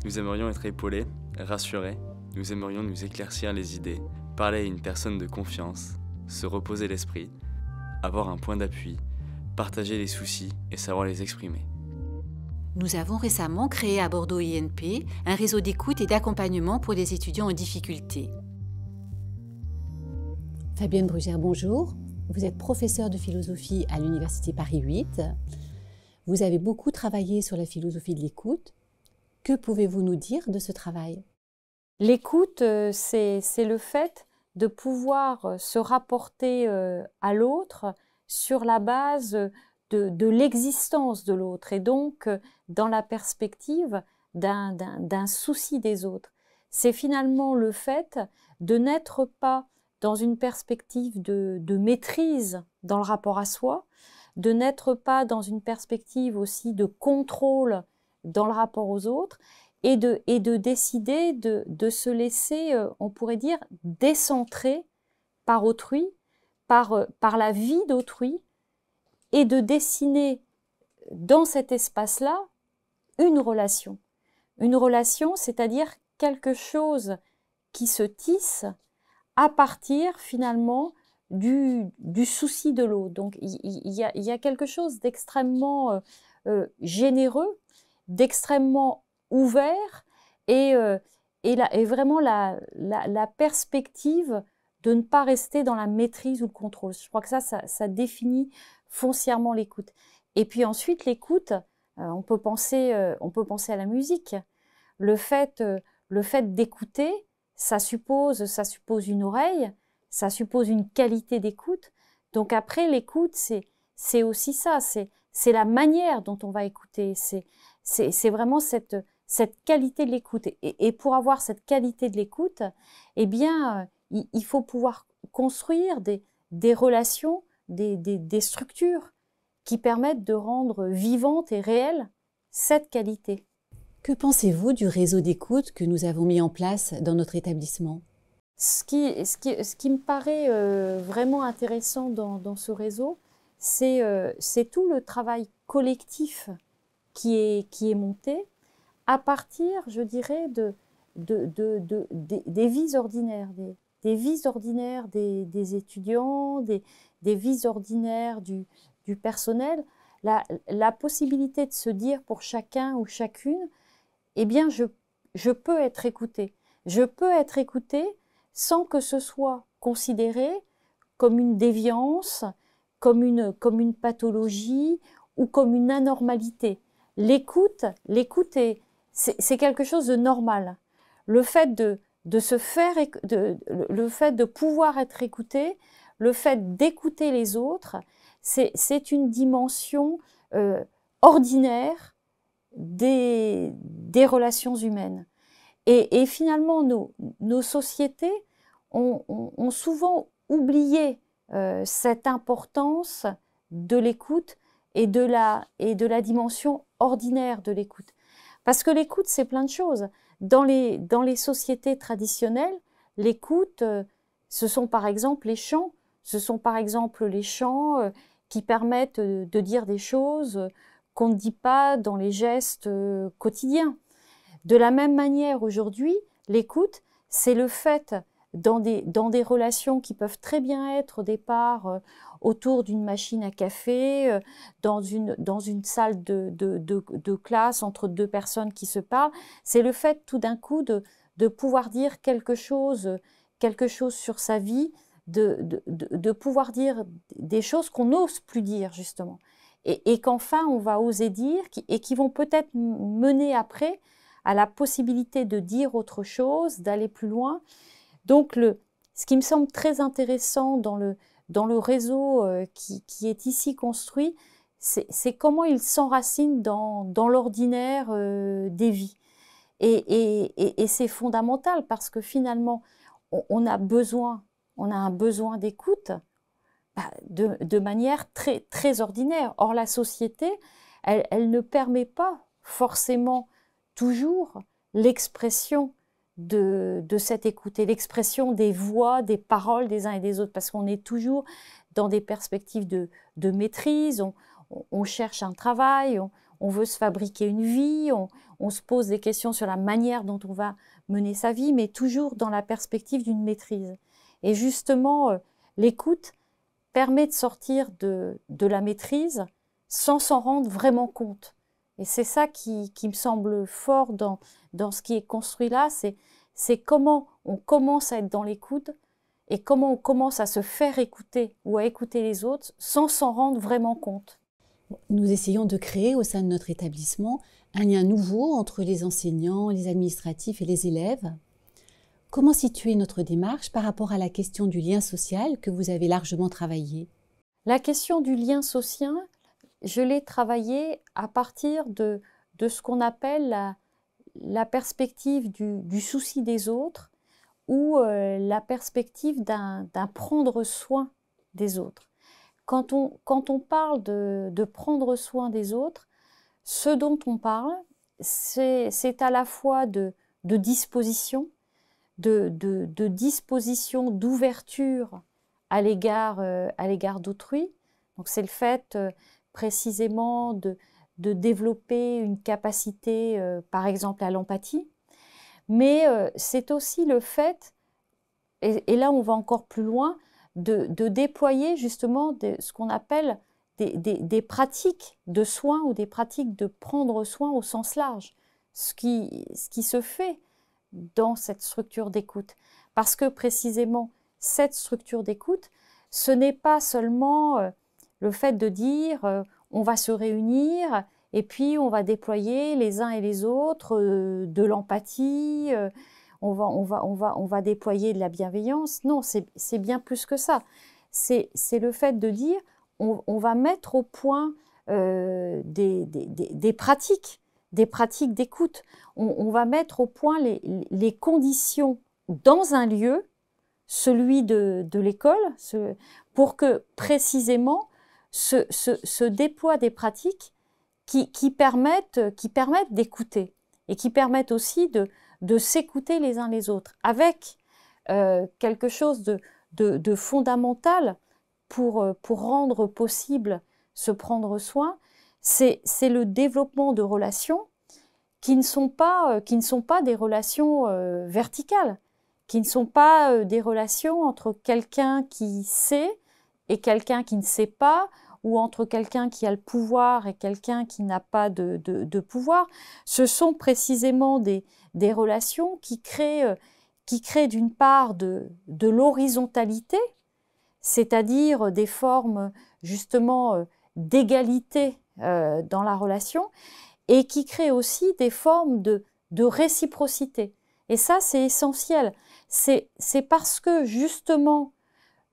Nous aimerions être épaulés, rassurés, nous aimerions nous éclaircir les idées, parler à une personne de confiance, se reposer l'esprit, avoir un point d'appui, partager les soucis et savoir les exprimer. Nous avons récemment créé à Bordeaux INP un réseau d'écoute et d'accompagnement pour les étudiants en difficulté. Fabienne Brugère, bonjour. Vous êtes professeure de philosophie à l'Université Paris 8. Vous avez beaucoup travaillé sur la philosophie de l'écoute. Que pouvez-vous nous dire de ce travail? L'écoute, c'est le fait de pouvoir se rapporter à l'autre sur la base de l'existence de l'autre et donc dans la perspective d'un souci des autres. C'est finalement le fait de n'être pas dans une perspective de maîtrise dans le rapport à soi, de n'être pas dans une perspective aussi de contrôle dans le rapport aux autres, et de décider de se laisser, on pourrait dire, décentrer par autrui, par la vie d'autrui, et de dessiner dans cet espace-là une relation. Une relation, c'est-à-dire quelque chose qui se tisse à partir finalement du souci de l'autre. Donc il y a quelque chose d'extrêmement généreux, d'extrêmement ouvert et vraiment la perspective de ne pas rester dans la maîtrise ou le contrôle. Je crois que ça définit foncièrement l'écoute. Et puis ensuite, l'écoute, on peut penser à la musique. Le fait d'écouter, ça suppose une oreille, ça suppose une qualité d'écoute. Donc après, l'écoute, c'est aussi ça, c'est la manière dont on va écouter, c'est vraiment cette qualité de l'écoute. Et pour avoir cette qualité de l'écoute, eh bien, il faut pouvoir construire des relations, des structures qui permettent de rendre vivante et réelle cette qualité. Que pensez-vous du réseau d'écoute que nous avons mis en place dans notre établissement? Ce qui me paraît vraiment intéressant dans ce réseau, c'est tout le travail collectif qui est monté à partir, je dirais, des vies ordinaires, des vies ordinaires des étudiants, des vies ordinaires du personnel, la possibilité de se dire pour chacun ou chacune, eh bien, je peux être écoutée. Je peux être écoutée sans que ce soit considéré comme une déviance, comme une pathologie ou comme une anormalité. L'écoute, c'est quelque chose de normal. Le fait le fait de pouvoir être écouté, le fait d'écouter les autres, c'est une dimension ordinaire des relations humaines. Et finalement, nos sociétés ont souvent oublié cette importance de l'écoute et de la dimension ordinaire de l'écoute. Parce que l'écoute, c'est plein de choses. Dans les sociétés traditionnelles, l'écoute, ce sont par exemple les chants. Ce sont par exemple les chants qui permettent de dire des choses qu'on ne dit pas dans les gestes quotidiens. De la même manière, aujourd'hui, l'écoute, c'est le fait, dans des relations qui peuvent très bien être au départ autour d'une machine à café, dans une salle de classe entre deux personnes qui se parlent, c'est le fait tout d'un coup de pouvoir dire quelque chose sur sa vie, de pouvoir dire des choses qu'on n'ose plus dire justement, et qu'enfin on va oser dire, et qui vont peut-être mener après à la possibilité de dire autre chose, d'aller plus loin. Donc ce qui me semble très intéressant dans le réseau qui est ici construit, c'est comment il s'enracine dans l'ordinaire des vies. Et c'est fondamental parce que finalement, on a un besoin d'écoute de manière très, très ordinaire. Or, la société, elle ne permet pas forcément toujours l'expression de cette écoute et l'expression des voix, des paroles des uns et des autres, parce qu'on est toujours dans des perspectives de maîtrise, on cherche un travail, on veut se fabriquer une vie, on se pose des questions sur la manière dont on va mener sa vie, mais toujours dans la perspective d'une maîtrise. Et justement, l'écoute permet de sortir de la maîtrise sans s'en rendre vraiment compte. Et c'est ça qui me semble fort dans ce qui est construit là, c'est comment on commence à être dans l'écoute et comment on commence à se faire écouter ou à écouter les autres sans s'en rendre vraiment compte. Nous essayons de créer au sein de notre établissement un lien nouveau entre les enseignants, les administratifs et les élèves. Comment situer notre démarche par rapport à la question du lien social que vous avez largement travaillé? La question du lien social, je l'ai travaillée à partir de ce qu'on appelle la perspective du souci des autres ou la perspective d'un prendre soin des autres. Quand on parle de prendre soin des autres, ce dont on parle, c'est à la fois de disposition, de disposition, d'ouverture à l'égard d'autrui. Donc c'est le fait précisément de développer une capacité, par exemple, à l'empathie. Mais c'est aussi le fait, et là on va encore plus loin, de déployer justement ce qu'on appelle des pratiques de soins ou des pratiques de prendre soin au sens large, ce qui se fait dans cette structure d'écoute. Parce que précisément, cette structure d'écoute, ce n'est pas seulement le fait de dire on va se réunir et puis on va déployer les uns et les autres de l'empathie, on va déployer de la bienveillance. Non, c'est bien plus que ça. C'est le fait de dire on va mettre au point des pratiques d'écoute. On va mettre au point les conditions dans un lieu, celui de l'école, pour que précisément se déploient des pratiques qui permettent d'écouter et qui permettent aussi de s'écouter les uns les autres, avec quelque chose de fondamental pour rendre possible se prendre soin, c'est le développement de relations qui ne sont pas des relations verticales, qui ne sont pas des relations entre quelqu'un qui sait et quelqu'un qui ne sait pas, ou entre quelqu'un qui a le pouvoir et quelqu'un qui n'a pas de pouvoir. Ce sont précisément des relations qui créent d'une part de l'horizontalité, c'est-à-dire des formes justement d'égalité dans la relation, et qui créent aussi des formes de réciprocité. Et ça, c'est essentiel. C'est parce que justement,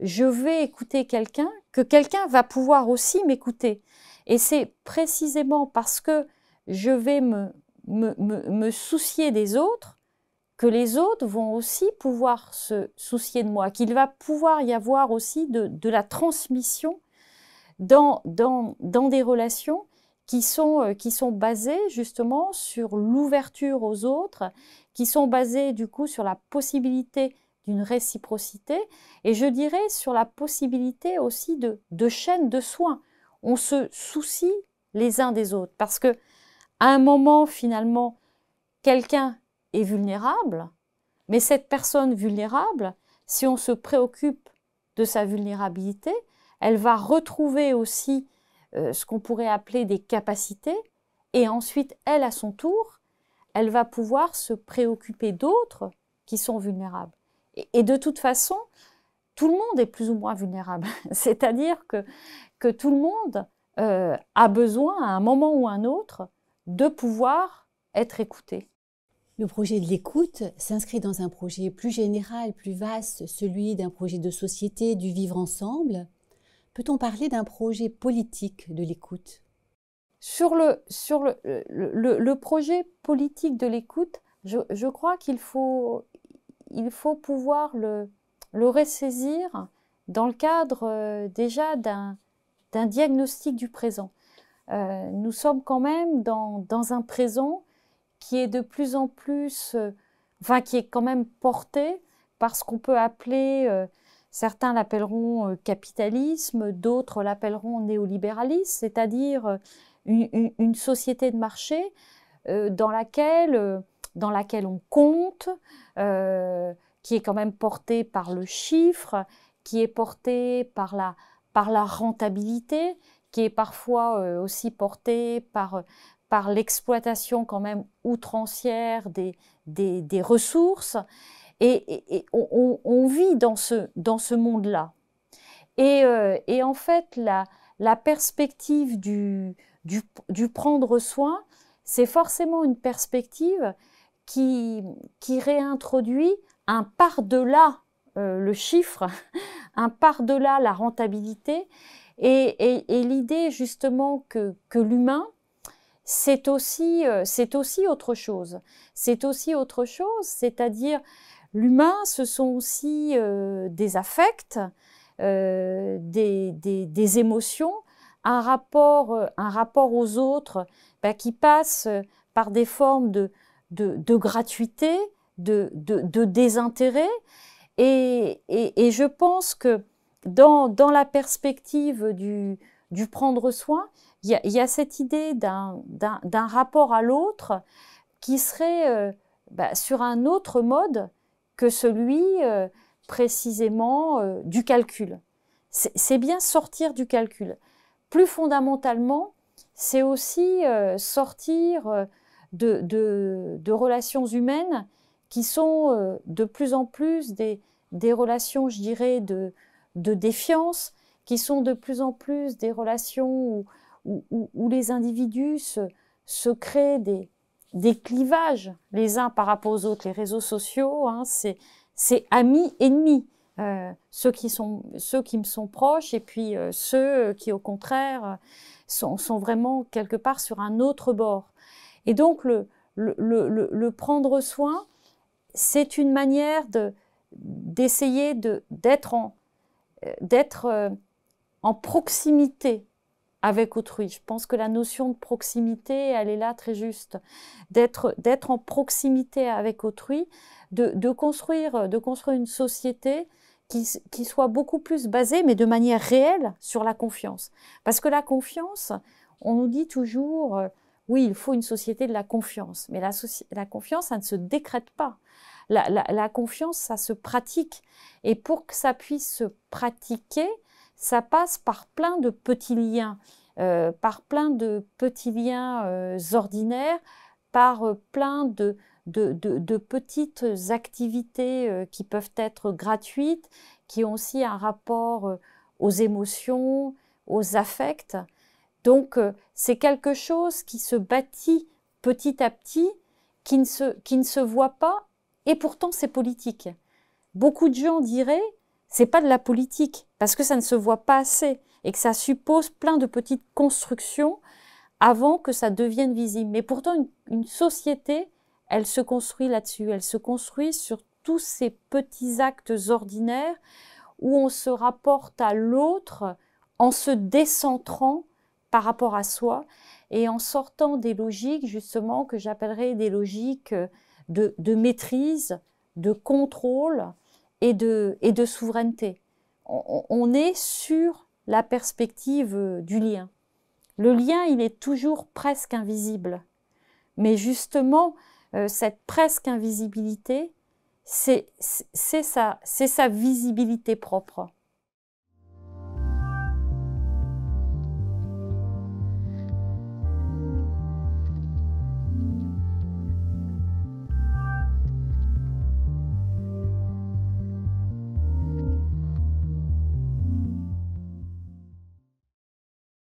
je vais écouter quelqu'un que quelqu'un va pouvoir aussi m'écouter. Et c'est précisément parce que je vais me soucier des autres que les autres vont aussi pouvoir se soucier de moi, qu'il va pouvoir y avoir aussi de la transmission dans des relations qui sont basées justement sur l'ouverture aux autres, qui sont basées du coup sur la possibilité d'une réciprocité, et je dirais sur la possibilité aussi de chaînes de soins. On se soucie les uns des autres, parce que à un moment, finalement, quelqu'un est vulnérable, mais cette personne vulnérable, si on se préoccupe de sa vulnérabilité, elle va retrouver aussi ce qu'on pourrait appeler des capacités, et ensuite, elle, à son tour, elle va pouvoir se préoccuper d'autres qui sont vulnérables. Et de toute façon, tout le monde est plus ou moins vulnérable. C'est-à-dire que tout le monde a besoin, à un moment ou à un autre, de pouvoir être écouté. Le projet de l'écoute s'inscrit dans un projet plus général, plus vaste, celui d'un projet de société, du vivre ensemble. Peut-on parler d'un projet politique de l'écoute? Sur le projet politique de l'écoute, je crois qu'il faut pouvoir le ressaisir dans le cadre déjà d'un diagnostic du présent. Nous sommes quand même dans un présent qui est de plus en plus, qui est quand même porté par ce qu'on peut appeler, certains l'appelleront capitalisme, d'autres l'appelleront néolibéralisme, c'est-à-dire une société de marché dans laquelle on compte, qui est quand même portée par le chiffre, qui est portée par la rentabilité, qui est parfois aussi portée par l'exploitation quand même outrancière des ressources. Et on vit dans ce monde-là. Et en fait, la perspective du prendre soin, c'est forcément une perspective qui réintroduit un par-delà le chiffre, un par-delà la rentabilité, et l'idée justement que l'humain, c'est aussi autre chose. C'est aussi autre chose, c'est-à-dire l'humain, ce sont aussi des affects, des émotions, un rapport aux autres qui passe par des formes de gratuité, de désintérêt. Et je pense que dans la perspective du prendre soin, il y a cette idée d'un rapport à l'autre qui serait sur un autre mode que celui précisément du calcul. C'est bien sortir du calcul. Plus fondamentalement, c'est aussi sortir de relations humaines qui sont de plus en plus des relations, je dirais, de défiance, qui sont de plus en plus des relations où les individus se créent des clivages les uns par rapport aux autres. Les réseaux sociaux, hein, c'est amis, ennemis. Ceux qui me sont proches et puis ceux qui, au contraire, sont vraiment quelque part sur un autre bord. Et donc, le prendre soin, c'est une manière d'essayer d'être en proximité avec autrui. Je pense que la notion de proximité, elle est là très juste. D'être en proximité avec autrui, de construire une société qui soit beaucoup plus basée, mais de manière réelle, sur la confiance. Parce que la confiance, on nous dit toujours, oui, il faut une société de la confiance. Mais la confiance, ça ne se décrète pas. La confiance, ça se pratique. Et pour que ça puisse se pratiquer, ça passe par plein de petits liens, ordinaires, par plein de petites activités qui peuvent être gratuites, qui ont aussi un rapport aux émotions, aux affects. Donc, c'est quelque chose qui se bâtit petit à petit, qui ne se voit pas, et pourtant c'est politique. Beaucoup de gens diraient, c'est pas de la politique, parce que ça ne se voit pas assez, et que ça suppose plein de petites constructions avant que ça devienne visible. Mais pourtant, une société, elle se construit là-dessus, elle se construit sur tous ces petits actes ordinaires où on se rapporte à l'autre en se décentrant par rapport à soi et en sortant des logiques, justement, que j'appellerais des logiques de maîtrise, de contrôle et de souveraineté. On est sur la perspective du lien. Le lien, il est toujours presque invisible. Mais justement, cette presque invisibilité, c'est sa visibilité propre.